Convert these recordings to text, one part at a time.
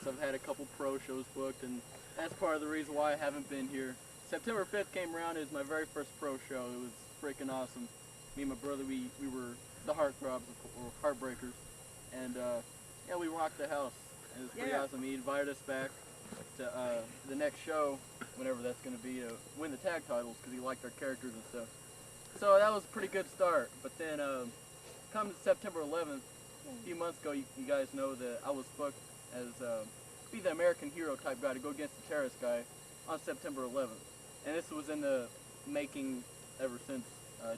months I've had a couple pro shows booked, and that's part of the reason why I haven't been here. September 5th came around, it was my very first pro show. It was freaking awesome. Me and my brother, we were the heartthrobs, or heartbreakers, and yeah, we rocked the house. It was pretty awesome. He invited us back to the next show, whenever that's going to be, to win the tag titles because he liked our characters and stuff. So that was a pretty good start. But then, come to September 11th, a few months ago, you guys know that I was booked as be the American hero type guy to go against the terrorist guy on September 11th. And this was in the making ever since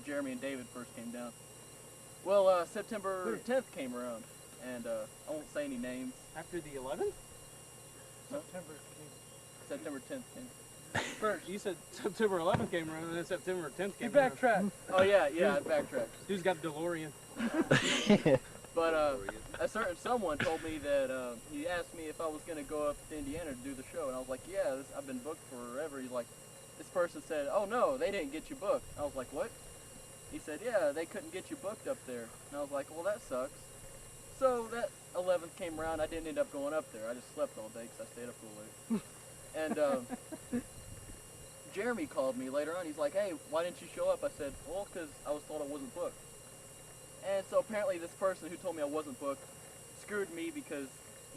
Jeremy and David first came down. Well, September 10th came around, and I won't say any names. After the 11th? Huh? September 10th came. First, you said September 11th came around, and then September 10th came You backtrack. Oh yeah, I backtracked. Dude's got DeLorean. But a certain someone told me that he asked me if I was going to go up to Indiana to do the show, and I was like, yeah, I've been booked forever. He's like, this person said, oh no, they didn't get you booked. I was like, what? He said, yeah, they couldn't get you booked up there. And I was like, well, that sucks. So that 11th came around, I didn't end up going up there. I just slept all day because I stayed up real late. And Jeremy called me later on. He's like, hey, why didn't you show up? I said, well, because I was told I wasn't booked. And so apparently this person who told me I wasn't booked screwed me because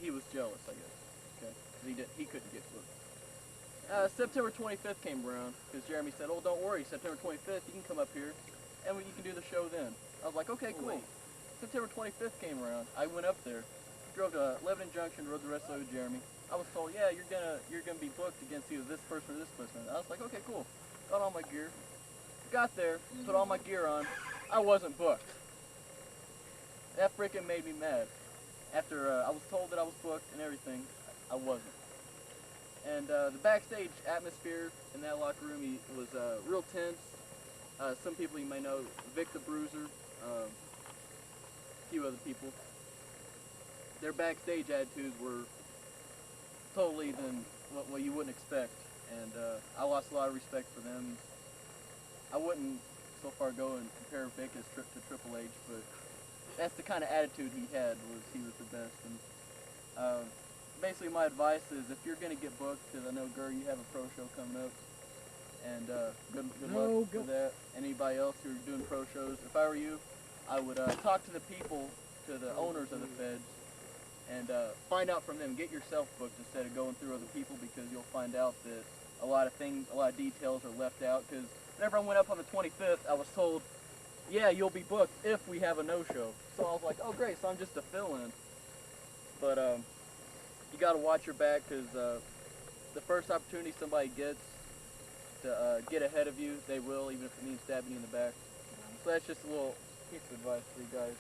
he was jealous, I guess. Okay, he couldn't get booked. September 25th came around because Jeremy said, oh, don't worry, September 25th, you can come up here and you can do the show then. I was like, okay, cool. September 25th came around. I went up there, drove to Lebanon Junction, rode the rest of it with Jeremy. I was told, yeah, you're gonna be booked against either this person or this person. I was like, okay, cool. Got all my gear. Got there, put all my gear on. I wasn't booked. That freaking made me mad. After I was told that I was booked and everything, I wasn't. And the backstage atmosphere in that locker room was real tense. Some people you may know, Vic the Bruiser, a few other people. Their backstage attitudes were totally than what you wouldn't expect, and I lost a lot of respect for them. I wouldn't so far go and compare Vic to Triple H, but that's the kind of attitude he had. He was the best. And basically, my advice is if you're gonna get booked, because I know Gurr, you have a pro show coming up, and good luck for that. Anybody else who's doing pro shows, if I were you, I would talk to the people, to the owners of the feds, and find out from them. Get yourself booked instead of going through other people, because you'll find out that a lot of details are left out. Because whenever I went up on the 25th, I was told, yeah, you'll be booked if we have a no-show. So I was like, oh great, so I'm just a fill-in. But you got to watch your back, because the first opportunity somebody gets to get ahead of you, they will, even if it means stabbing you in the back. So that's just a little piece of advice for you guys.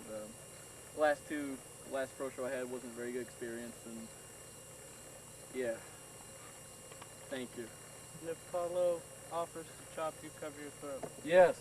The last pro show I had wasn't a very good experience, and yeah, thank you. And if Paulo offers to chop you, cover your throat. Yes.